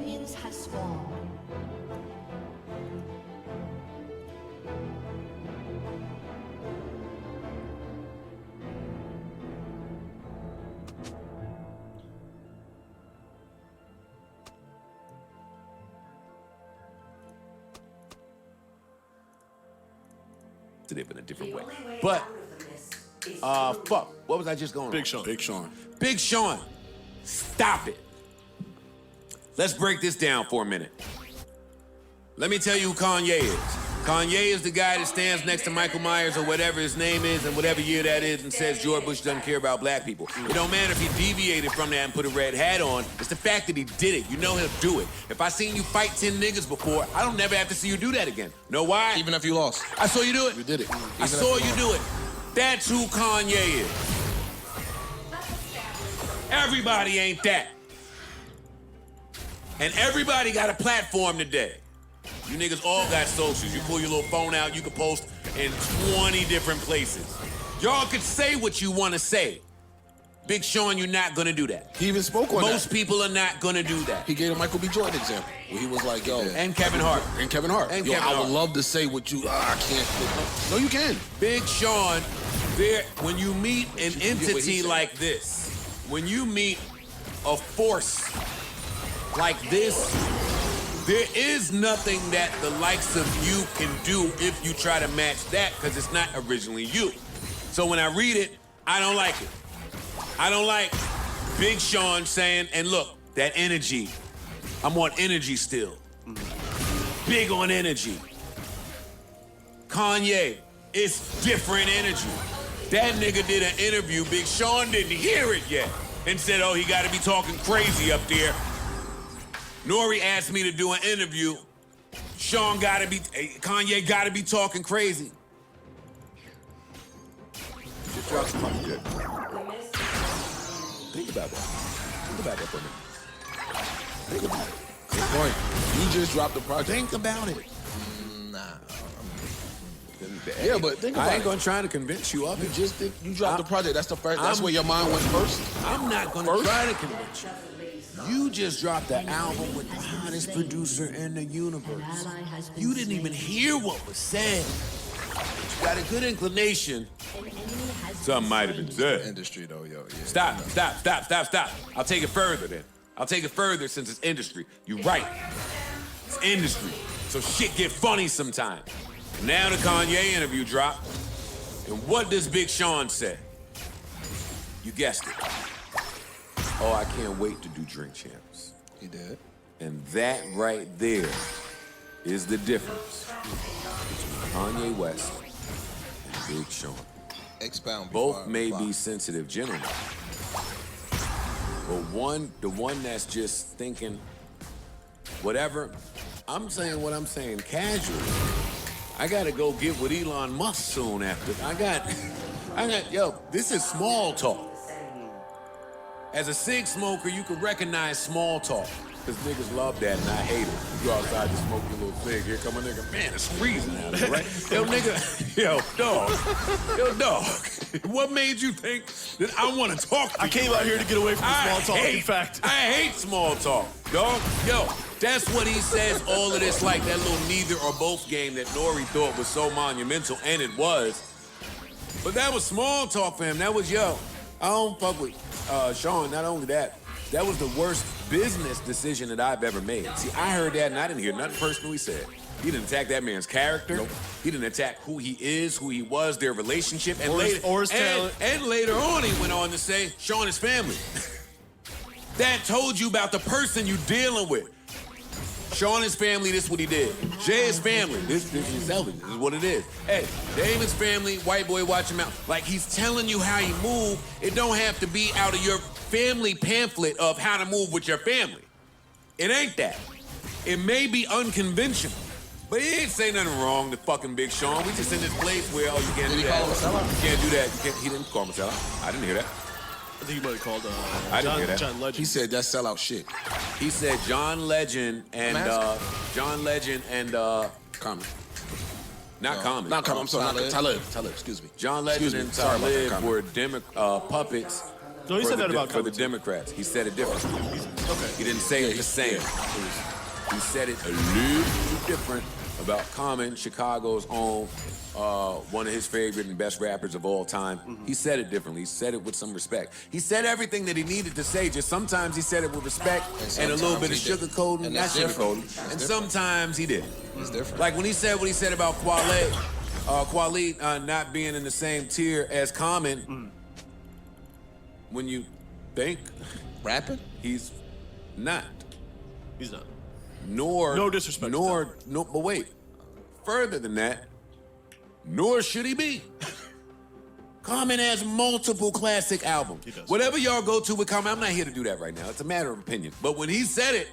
Minions have spawned. It in a different way. But, fuck, what was I just going Big on? Sean. Big Sean. Big Sean, stop it. Let's break this down for a minute. Let me tell you who Kanye is. Kanye is the guy that stands next to Michael Myers or whatever his name is and whatever year that is and says George Bush doesn't care about black people. It don't matter if he deviated from that and put a red hat on. It's the fact that he did it. You know he'll do it. If I seen you fight 10 niggas before, I don't never have to see you do that again. Know why? Even if you lost. I saw you do it. You did it. I saw you do it. That's who Kanye is. Everybody ain't that. And everybody got a platform today. You niggas all got socials. You pull your little phone out, you can post in 20 different places. Y'all could say what you want to say. Big Sean, you're not gonna do that. He even spoke on that. Most people are not gonna do that. He gave a Michael B. Jordan example. Where he was like, yo. And Kevin Hart. And Kevin Hart. And yo, Kevin I Hart. would love to say what you, I can't. No, you can. Big Sean, when you meet an entity like this, when you meet a force like this, there is nothing that the likes of you can do if you try to match that, because it's not originally you. So when I read it, I don't like it. I don't like Big Sean saying, and look, that energy, I'm on energy still. Big on energy. Kanye, it's different energy. That nigga did an interview, Big Sean didn't hear it yet, and said, oh, he gotta be talking crazy up there. Nori asked me to do an interview. Kanye gotta be talking crazy. Just drop some money, Jay. Think about that. Think about that for a minute. Think about it. Good point. You just dropped the project. Think about it. Nah. Yeah, but think about it. I ain't gonna try to convince you of You it. just think you dropped the project. That's the first. That's where your mind went first. I'm not gonna try to convince you. You just dropped the album with the hottest producer in the universe. You didn't even hear what was said. You got a good inclination. Something might have been said. Industry though, yo. Yeah. Stop. I'll take it further then. I'll take it further since it's industry. You're right. It's industry. So shit get funny sometimes. Now the Kanye interview dropped. And what does Big Sean say? You guessed it. Oh, I can't wait to do Drink Champs. He did. And that right there is the difference between Kanye West and Big Sean. Expound. Both may be sensitive gentlemen. But the one that's just thinking whatever, I'm saying what I'm saying casually. I gotta go get with Elon Musk soon after. Yo, this is small talk. As a cig smoker, you can recognize small talk. Because niggas love that and I hate it. You go outside to smoke your little cig. Here come a nigga, man, it's freezing out here, right? Yo, nigga, yo, dog. What made you think that I want to talk to you? I came out here to get away from the small talk, in fact. I hate small talk, dog. Yo, that's what he says, all of this, like that little neither or both game that Nori thought was so monumental, and it was. But that was small talk for him. That was, yo, I don't fuck with Sean. Not only that, that was the worst business decision that I've ever made. See, I heard that and I didn't hear nothing personal he said. He didn't attack that man's character. Nope. He didn't attack who he is, who he was, their relationship. And or his talent. And later on, he went on to say, Sean is family. That told you about the person you dealing with. Sean is family, this is what he did. Jay is family, this is Elvin, this is what it is. Hey, Damon's family, white boy, watch him out. Like, he's telling you how you move. It don't have to be out of your family pamphlet of how to move with your family. It ain't that. It may be unconventional, but he ain't say nothing wrong to fucking Big Sean. We just in this place where, oh, you can't do that. You can't do that. He didn't call him a sellout. I didn't hear that. I think he might have called I didn't hear that. John Legend. He said that's sellout shit. He said John Legend and Common. Not Common. Not Common. I'm sorry. Talib. Excuse me. John Legend and Talib were puppets No, he said that about for the Common, too. Democrats. He said it differently. Okay. He didn't say it the same. He said it a little different about Common, Chicago's own, one of his favorite and best rappers of all time. He said it differently. He said it with some respect. He said everything that he needed to say, just sometimes he said it with respect and a little bit of sugarcoating, And not that's different. sugarcoating, and sometimes he didn't. It's different. Like when he said what he said about Kweli not being in the same tier as Common, when you think Rapping? he's not. He's not. Nor No disrespect. But wait. Further than that, nor should he be. Common has multiple classic albums. He does. Whatever y'all go to with Common, I'm not here to do that right now. It's a matter of opinion. But when he said it,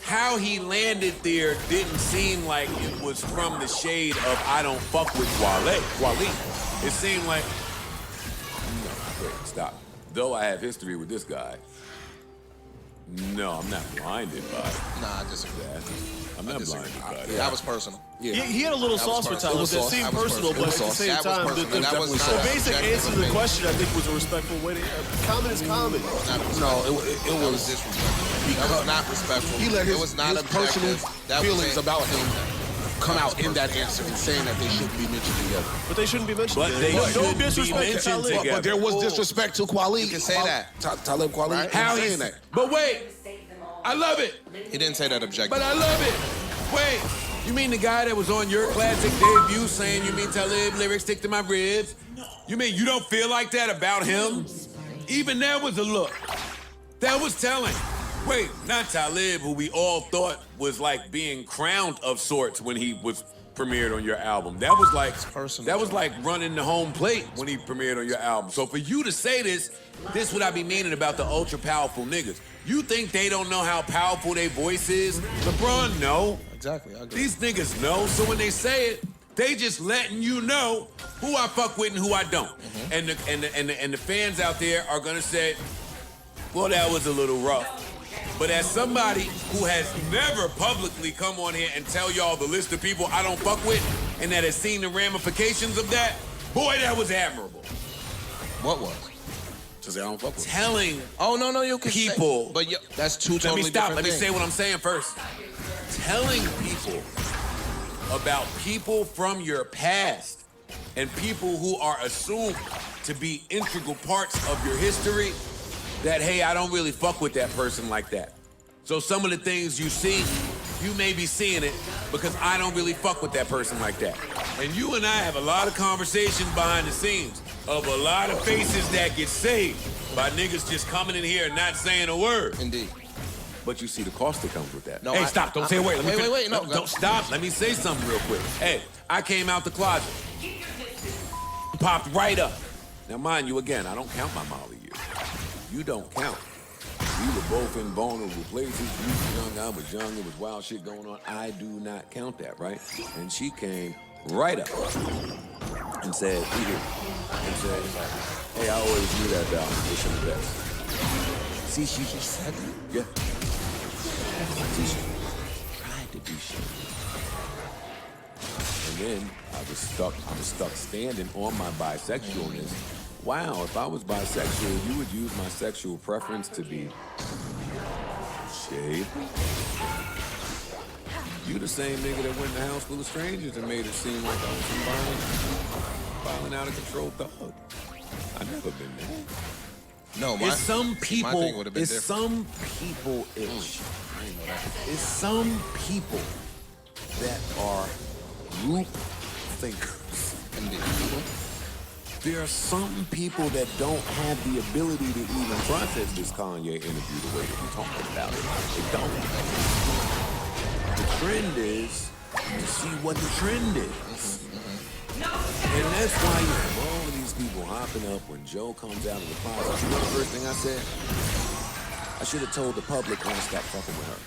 how he landed there didn't seem like it was from the shade of I don't fuck with Kweli. It seemed like, no, wait, stop. Though I have history with this guy, no, I'm not blinded by it. Nah, I disagree. I'm not blinded by it. That was personal. Yeah. He had a little That was sauce for personal. Tyler It was that sauce. seemed That was personal, personal. but at the It was same sauce. That was time, personal. That was the not basic objective answer to the opinion. question, I think, was a respectful way to. Common is common. No, it was disrespectful. That was not respectful. He let it his, was not his personal objective. That was feelings it. about him come out in that answer and saying that they shouldn't be mentioned together. But they shouldn't be mentioned. But they no shouldn't be disrespect to mentioned Talib. together. But there was disrespect to Kweli. You can say that. Talib Kweli. Right. How saying he's that. But wait, I love it. He didn't say that objectively. But I love it. Wait, you mean the guy that was on your classic debut saying you mean Talib lyrics stick to my ribs? You mean you don't feel like that about him? Even that was a look. That was telling. Wait, not Talib, who we all thought was like being crowned of sorts when he was premiered on your album. That was like personal. that was like running the home plate when he premiered on your album. So for you to say this what I be meaning about the ultra powerful niggas. You think they don't know how powerful their voice is? LeBron know. Exactly, I agree. These niggas know. So when they say it, they just letting you know who I fuck with and who I don't. And the fans out there are gonna say, well, that was a little rough. But as somebody who has never publicly come on here and tell y'all the list of people I don't fuck with and that has seen the ramifications of that, boy, that was admirable. What was? To say I don't fuck with him. Telling Oh, no, you can people. Say, but that's two Let totally me stop. different Let me things. say what I'm saying first. Telling people about people from your past and people who are assumed to be integral parts of your history that, hey, I don't really fuck with that person like that. So some of the things you see, you may be seeing it because I don't really fuck with that person like that. And you and I have a lot of conversations behind the scenes of a lot of faces that get saved by niggas just coming in here and not saying a word. Indeed. But you see the cost that comes with that. No, Hey, I- stop. Don't say a word. Let me Wait, finish. wait, no, Don't stop. Let me say something real quick. Hey, I came out the closet. Popped right up. Now, mind you, again, I don't count my Molly years. You don't count. We were both in vulnerable places. You was young, I was young. There was wild shit going on. I do not count that, right? And she came right up and said, hey, I always knew that about you. Wish him the best. See, she just said that. Yeah. See, she tried to be shit. And then I was stuck standing on my bisexualness. Wow, if I was bisexual, you would use my sexual preference to be shade. You the same nigga that went in the house full of strangers and made it seem like I was some violent out of control thug. I've never been there. No, It's some my people. thing would've been It's different. some people. It's some people that are group thinkers. Indeed. There are some people that don't have the ability to even process this Kanye interview the way that we're talking about it. They don't. The trend is to see what the trend is. And that's why you have all of these people hopping up when Joe comes out of the closet. You know the first thing I said? I should have told the public when I stop fucking with her.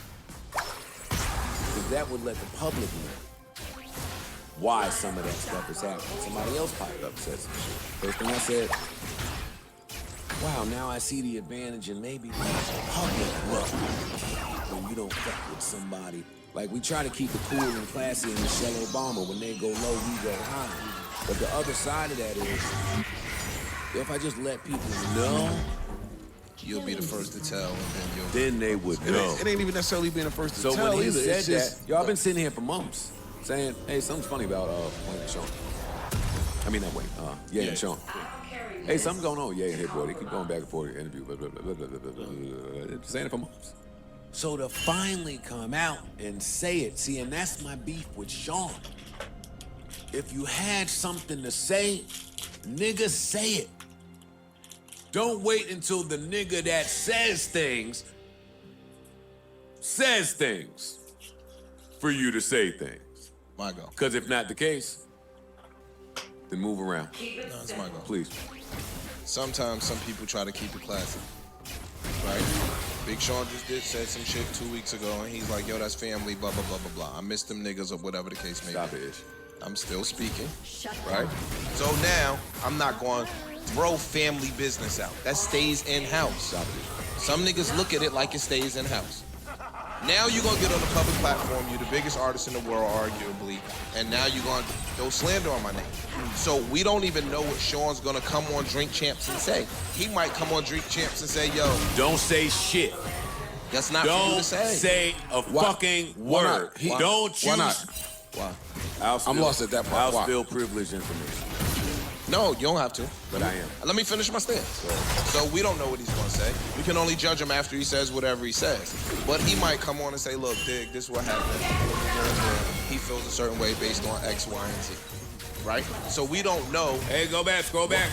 Because that would let the public know why some of that stuff is happening. Somebody else popped up and said some shit. First thing I said, wow, now I see the advantage in maybe letting the public look when you don't fuck with somebody. Like, we try to keep it cool and classy in Michelle Obama. When they go low, we go high. But the other side of that is, if I just let people know, You'll be the first to tell, and then you'll. then they would know. It ain't even necessarily being the first to So tell when he either. said It's just, that, yo, I've been sitting here for months saying, hey, something's funny about Wayne and Sean. I mean, not Wayne, Ye and Sean. Hey, something's going on, Ye and Hit Boy. They keep going back and forth in the interview, blah, blah, blah, blah, blah, blah, blah. Saying it for months. So to finally come out and say it, see, and that's my beef with Sean. If you had something to say, nigga, say it. Don't wait until the nigga that says things for you to say things. My go. Because if not the case, then move around. No, it's my go. Please. Sometimes some people try to keep it classy, right? Big Sean just said some shit 2 weeks ago, and he's like, yo, that's family, blah, blah, blah, blah, blah. I miss them niggas or whatever the case may Stop be. it. I'm still speaking, right? So now, I'm not going to throw family business out. That stays in-house. Stop it. Some niggas look at it like it stays in-house. Now you're going to get on the public platform, you're the biggest artist in the world, arguably, and now you're going to throw slander on my name. So we don't even know what Sean's going to come on Drink Champs and say. He might come on Drink Champs and say, yo. Don't say shit. That's not for you Don't to say. say a fucking Why not? word. He- Don't choose. Why not? Why? I'm lost at that part. I'll Why? spill privileged information, No, you don't have to. but I am. Let me finish my stance. So we don't know what he's gonna say. We can only judge him after he says whatever he says. But he might come on and say, look, Dig, this is what happened. He feels a certain way based on X, Y, and Z. Right? So we don't know Hey, go back, scroll back.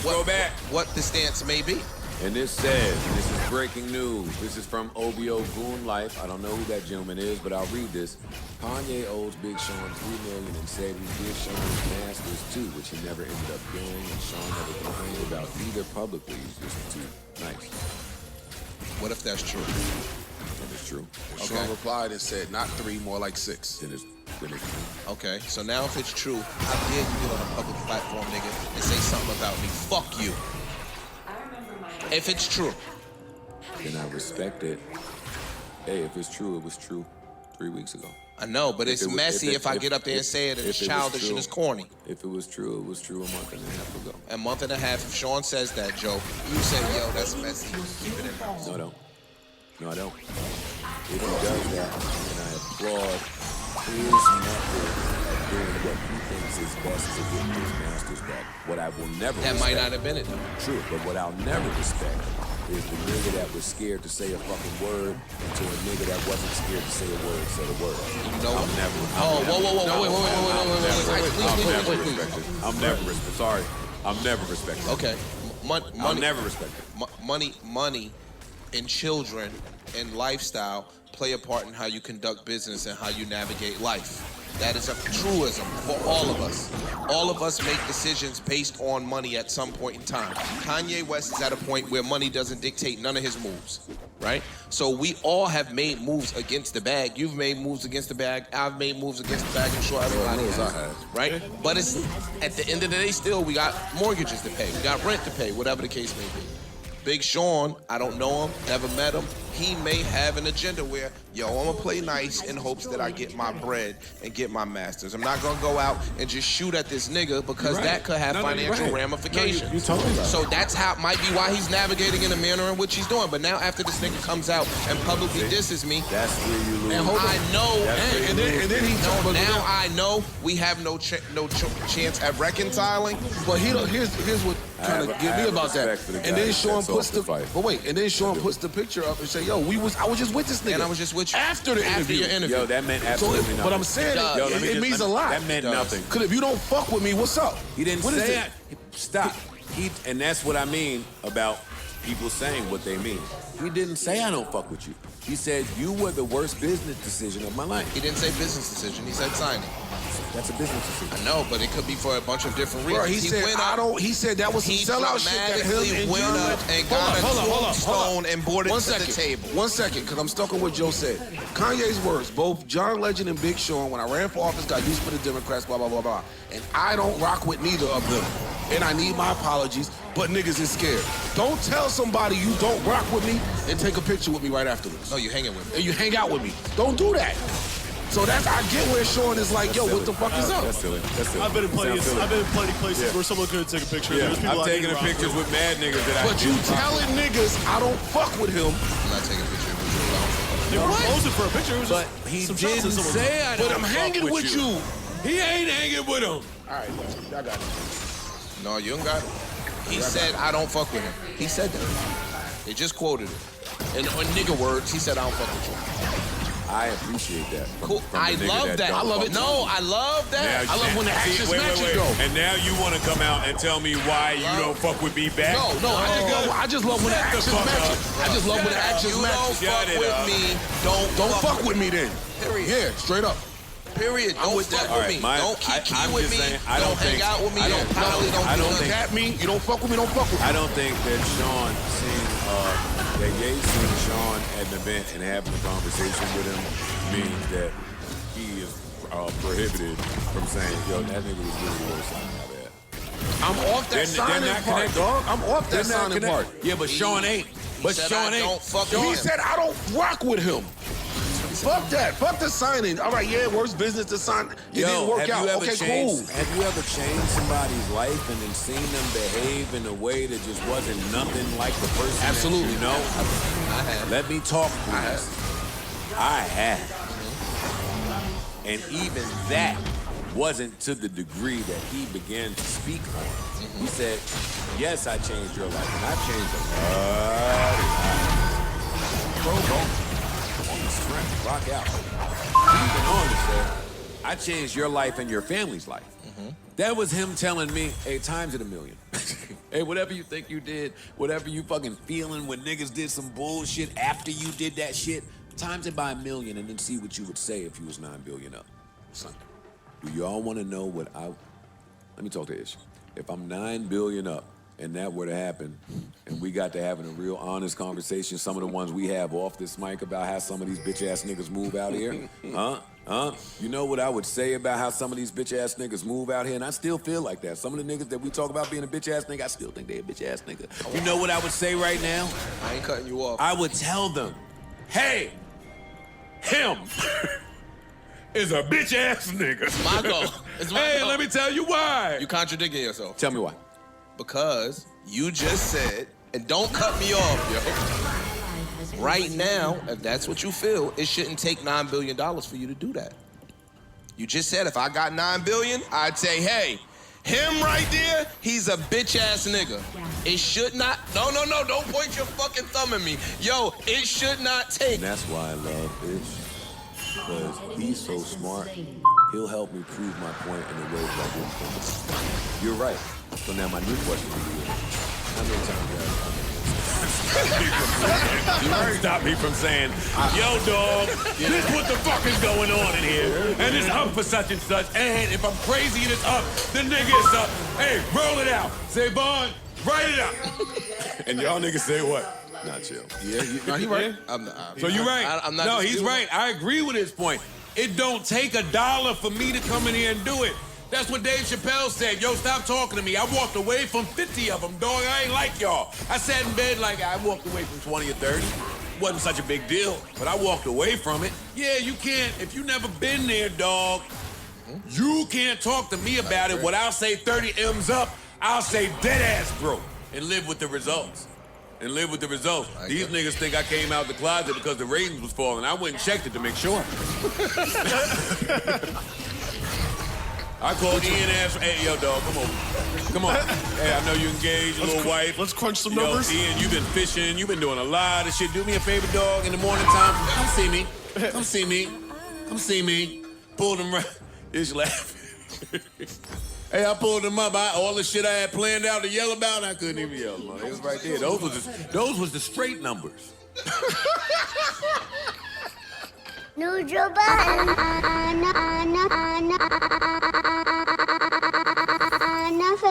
what the stance may be. And this says, this is breaking news. This is from OBO Goon Life. I don't know who that gentleman is, but I'll read this. Kanye owes Big Sean $3 million and said he did Sean his masters too, which he never ended up doing, and Sean never complained about either publicly. He's just too nice. What if that's true? That is true. Sean replied and said, not 3, more like 6. Then it's true. Okay, so now if it's true, how dare you get on a public platform, nigga, and say something about me? Fuck you. If it's true. Then I respect it. Hey, if it's true, it was true 3 weeks ago. I know, but it's messy if I get up there and say it, and it's childish and it's corny. If it was true, it was true a month and a half ago. A month and a half, if Sean says that, Joe, you say, yo, that's messy. Keep it in house. No, I don't. No, I don't. If he does that, then I applaud his method of doing what he thinks is best to get his masters back. What I will never That respect, might not have been it, though. True, but what I'll never respect is the nigga that was scared to say a fucking word until a nigga that wasn't scared to say a word said a word. You know I'll what? never. Wait. I'm never respect. Sorry, I'm never respected. Okay. I'll never respect it. Money and children and lifestyle play a part in how you conduct business and how you navigate life. That is a truism for all of us. All of us make decisions based on money at some point in time. Kanye West is at a point where money doesn't dictate none of his moves, right? So we all have made moves against the bag. You've made moves against the bag. I've made moves against the bag. I'm sure everybody has, right? But it's at the end of the day, still, we got mortgages to pay. We got rent to pay, whatever the case may be. Big Sean, I don't know him, never met him. He may have an agenda where, yo, I'm gonna play nice in hopes that I get my bread and get my masters. I'm not gonna go out and just shoot at this nigga because that could have financial ramifications. You totally right. So that's might be why he's navigating in the manner in which he's doing. But now after this nigga comes out and publicly disses me, That's where you lose. I know, and then he no, now I know we have no chance at reconciling. But here's what trying to get me about that. And then Sean puts puts the picture up and say, yo, I was just with this nigga. And I was just with you. After the interview. Your interview. Yo, that meant absolutely nothing. But I'm saying it means a lot. That meant nothing. Because if you don't fuck with me, what's up? He didn't What is say it? it. Stop. And that's what I mean about people saying what they mean. He didn't say I don't fuck with you. He said you were the worst business decision of my life. He didn't say business decision. He said signing. That's a business decision. I know, but it could be for a bunch of different reasons. Bro, he said that was some sellout shit that him and went up and got a tombstone and brought it to the table. 1 second, because I'm stuck on what Joe said. Kanye's words, both John Legend and Big Sean, when I ran for office, got used for the Democrats, blah, blah, blah, blah. And I don't rock with neither of them. And I need my apologies, but niggas is scared. Don't tell somebody you don't rock with me and take a picture with me right afterwards. No, you hanging with me. And you hang out with me. Don't do that. So I get where Sean is like, yo, what the fuck is up? That's silly. That's silly. I've been in plenty places where someone couldn't take a picture. Yeah, There's people I've I taken didn't rock pictures with mad niggas that But you telling niggas I don't fuck with him. I'm not taking a picture of you. They were posing for a picture. It was But just he some shots didn't of someone. say I don't But I'm fuck hanging with you. He ain't hanging with him. All right, I got it. No, you don't got it. He said I don't fuck with him. He said that. They just quoted it. In nigga words, he said I don't fuck with you. I appreciate that. Cool. I love that. I love it. No, I love that. I love when the actions matches go. And now you want to come out and tell me why you don't fuck with me back? No, I just love when the actions matches. I just love when the actions You don't matches. fuck with me. Don't fuck with me then. Period. Yeah, straight up. Period. Don't fuck with me. Don't keep I'm with just me. saying, I don't hang think- out with me. I Don't don't- probably don't I do don't nothing. think- At me, you don't fuck with me, don't fuck with me. I don't think that Sean seeing that Ye seeing Sean at an event and having a conversation with him means that he is prohibited from saying, yo, that nigga was really the worst signing I've had. I'm off that They're signing not part, connected. dog. I'm off They're that not signing connected. part. Yeah, but Sean ain't. But said Sean I ain't. don't fuck with He him. said I don't rock with him. Fuck that. Fuck the signing. All right, yeah, worst business to sign. It didn't work out. Okay, cool. Have you ever changed somebody's life and then seen them behave in a way that just wasn't nothing like the person Absolutely. that you know? I have. Let me talk, please. I have. And even that wasn't to the degree that he began to speak on. He said, yes, I changed your life, and I've changed a lot of lives. Pro bono. On the strength, rock out. He went on to say, I changed your life and your family's life. That was him telling me, hey, times it a million. Hey, whatever you think you did, whatever you fucking feeling when niggas did some bullshit after you did that shit, times it by 1 million and then see what you would say if you was 9 billion up. Son, do y'all want to know what let me talk to Ish. If I'm 9 billion up and that were to happen and we got to having a real honest conversation, some of the ones we have off this mic about how some of these bitch ass niggas move out here, You know what I would say about how some of these bitch ass niggas move out here, and I still feel like that. Some of the niggas that we talk about being a bitch ass nigga, I still think they a bitch ass nigga. You know what I would say right now? I ain't cutting you off. I would tell them, hey, him is a bitch ass nigga. It's my goal. It's my Hey, goal. let me tell you why. You contradicting yourself. Tell me why. Because you just said, and don't cut me off, yo. Right now, if that's what you feel, it shouldn't take $9 billion for you to do that. You just said if I got $9 billion, I'd say, hey, him right there, he's a bitch ass nigga. It should not, no, don't point your fucking thumb at me. Yo, it should not take. And that's why I love Ish, because he's so smart. He'll help me prove my point in a way that I didn't think. You're right. So now my new question to you is, how many times stop me from saying, yo, dog, this what the fuck is going on in here, and it's up for such and such, and if I'm crazy and it's up, the nigga is up. Hey, roll it out. Say, Bond, write it out. And y'all niggas say what? Not chill. Yeah, he right. So you're right. I'm not no, he's disputing. right. I agree with his point. It don't take $1 for me to come in here and do it. That's what Dave Chappelle said. Yo, stop talking to me. I walked away from 50 of them, dog. I ain't like y'all. I sat in bed like I walked away from 20 or 30. Wasn't such a big deal, but I walked away from it. Yeah, you can't. If you never been there, dog, you can't talk to me about it. What I'll say 30 M's up, I'll say dead ass broke and live with the results. These niggas think I came out the closet because the ratings was falling. I went and checked it to make sure. I called Ian and asked, hey, yo, dog, come on. Hey, I know you engaged, little wife. Let's crunch some Yo, numbers. Ian, you've been fishing. You've been doing a lot of shit. Do me a favor, dog, in the morning time. Come see me. Pulled him right. Ish laughing. Hey, I pulled him up. All the shit I had planned out to yell about, I couldn't even yell, man. It was right there. Those was the straight numbers.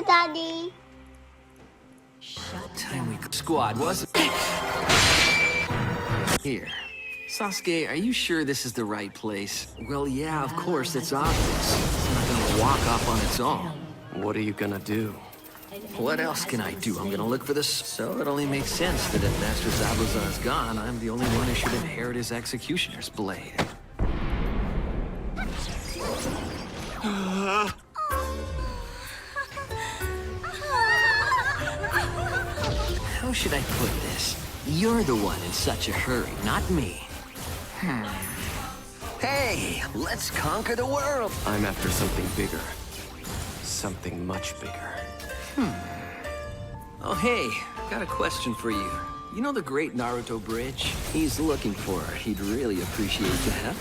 Daddy. Timely squad, was it? Here. Sasuke, are you sure this is the right place? Well, yeah, of course, it's obvious. It's not gonna walk up on its own. What are you gonna do? What else can I do? I'm gonna look for this. So it only makes sense that if Master Zabuza is gone, I'm the only one who should inherit his executioner's blade. How should I put this? You're the one in such a hurry, not me. Hey, let's conquer the world. I'm after something bigger. Something much bigger. Oh, hey, got a question for you. You know the great Naruto bridge? He's looking for it. He'd really appreciate the help.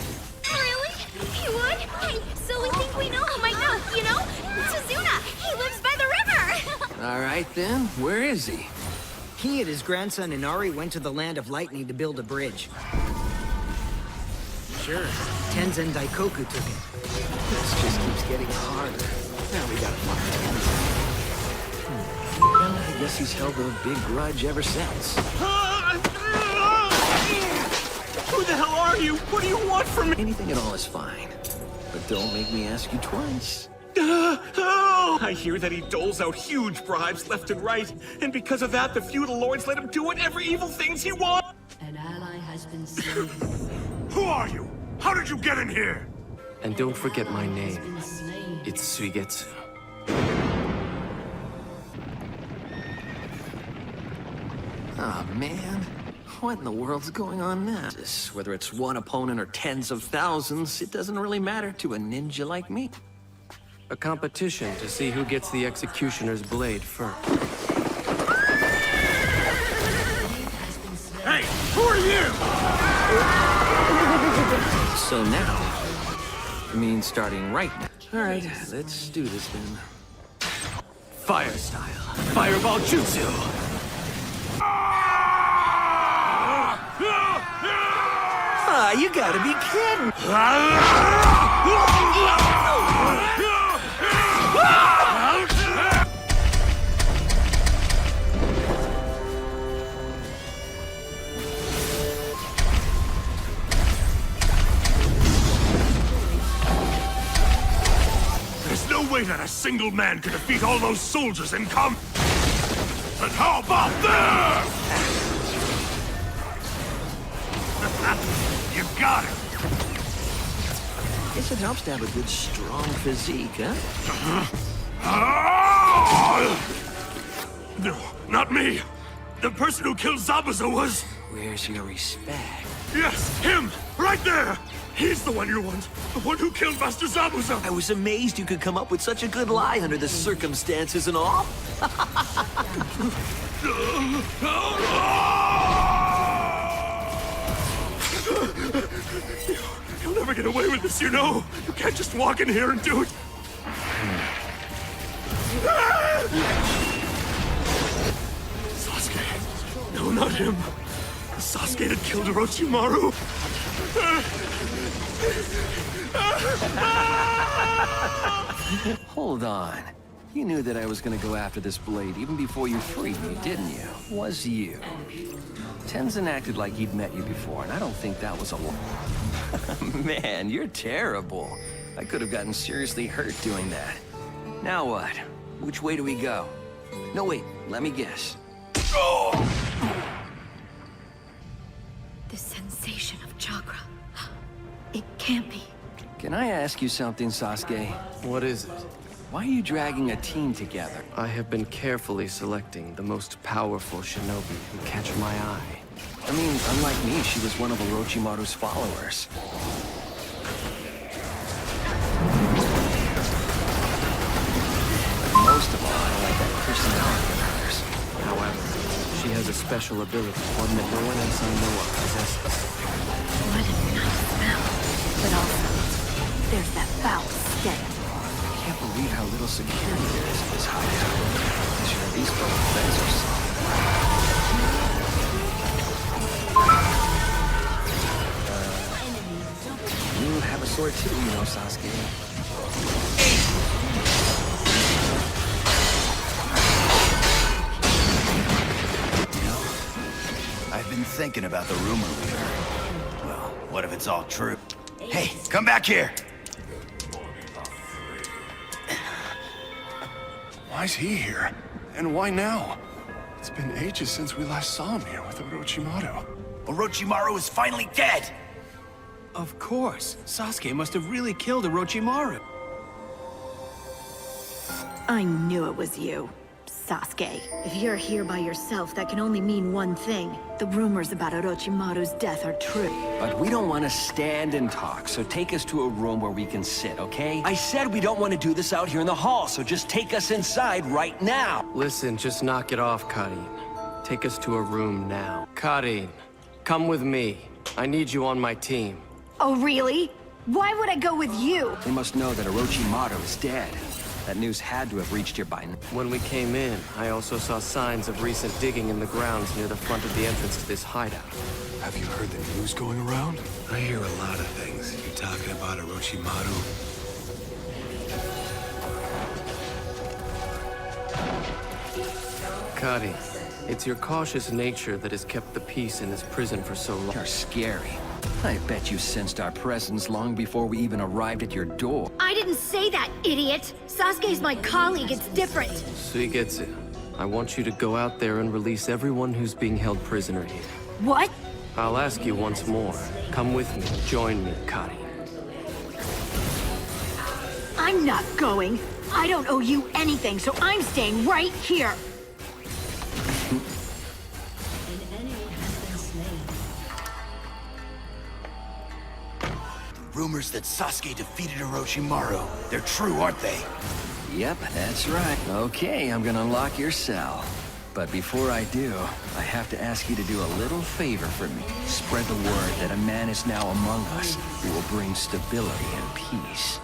Really? He would? Hey, so we think we know who might know, you know? Tazuna! He lives by the river! All right, then. Where is he? He and his grandson Inari went to the Land of Lightning to build a bridge. Sure, Tenzen Daikoku took it. This just keeps getting harder. Now we gotta find Tenzen. Well, I guess he's held a big grudge ever since. Who the hell are you? What do you want from me? Anything at all is fine. But don't make me ask you twice. I hear that he doles out huge bribes left and right, and because of that, the feudal lords let him do whatever evil things he wants. An ally has been slain. Who are you? How did you get in here? And don't forget my name. Been slain. It's Suigetsu. Oh, man. What in the world's going on now? Whether it's one opponent or tens of thousands, it doesn't really matter to a ninja like me. A competition to see who gets the executioner's blade first. Hey, who are you? So now, it means starting right now. All right, let's do this then. Fire style. Fireball jutsu. Ah, you gotta be kidding! There's no way that a single man could defeat all those soldiers in combat. But how about this? You got it. Guess it helps to have a good, strong physique, huh? No, not me. The person who killed Zabuza was... Where's your respect? Yes, him! Right there! He's the one you want. The one who killed Master Zabuza! I was amazed you could come up with such a good lie under the circumstances and all. You'll never get away with this, you know. You can't just walk in here and do it. Sasuke. No, not him. The Sasuke that killed Orochimaru. Hold on. You knew that I was gonna go after this blade even before you freed me, didn't you? Was you? Tenzin acted like he'd met you before, and I don't think that was a lie. Man, you're terrible. I could have gotten seriously hurt doing that. Now what? Which way do we go? No, wait, let me guess. The sensation of chakra. It can't be. Can I ask you something, Sasuke? What is it? Why are you dragging a team together? I have been carefully selecting the most powerful shinobi who catch my eye. I mean, unlike me, she was one of Orochimaru's followers. But most of all, I like that personality of hers. However, she has a special ability, one that no one else I know of possesses. What a nice smell. But also, there's that foul stench. I can't believe how little security there is in this hideout. Sure, these both things are solid. You have a sword too, you know, Sasuke. I've been thinking about the rumor we heard. Well, what if it's all true? Hey, come back here! Why's he here? And why now? It's been ages since we last saw him here with Orochimaru. Orochimaru is finally dead! Of course. Sasuke must have really killed Orochimaru. I knew it was you, Sasuke. If you're here by yourself, that can only mean one thing. The rumors about Orochimaru's death are true. But we don't want to stand and talk, so take us to a room where we can sit, okay? I said we don't want to do this out here in the hall, so just take us inside right now. Listen, just knock it off, Karin. Take us to a room now. Karin, come with me. I need you on my team. Oh, really? Why would I go with you? They must know that Orochimaru is dead. That news had to have reached here by now. When we came in, I also saw signs of recent digging in the grounds near the front of the entrance to this hideout. Have you heard the news going around? I hear a lot of things. You talking about Orochimaru? Karin, it's your cautious nature that has kept the peace in this prison for so long. You're scary. I bet you sensed our presence long before we even arrived at your door. I didn't say that, idiot! Sasuke's my colleague, it's different! Suigetsu, I want you to go out there and release everyone who's being held prisoner here. What? I'll ask you once more. Come with me. Join me, Karin. I'm not going. I don't owe you anything, so I'm staying right here. An enemy has been slain. Rumors that Sasuke defeated Orochimaru. They're true, aren't they? Yep, that's right. Okay, I'm gonna unlock your cell. But before I do, I have to ask you to do a little favor for me. Spread the word that a man is now among us who will bring stability and peace.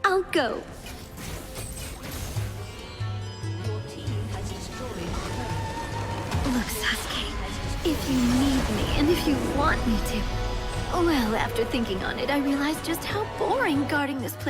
I'll go. Your team has destroyed a turret. Look, Sasuke, if you need me and if you want me to... Well, after thinking on it, I realized just how boring guarding this place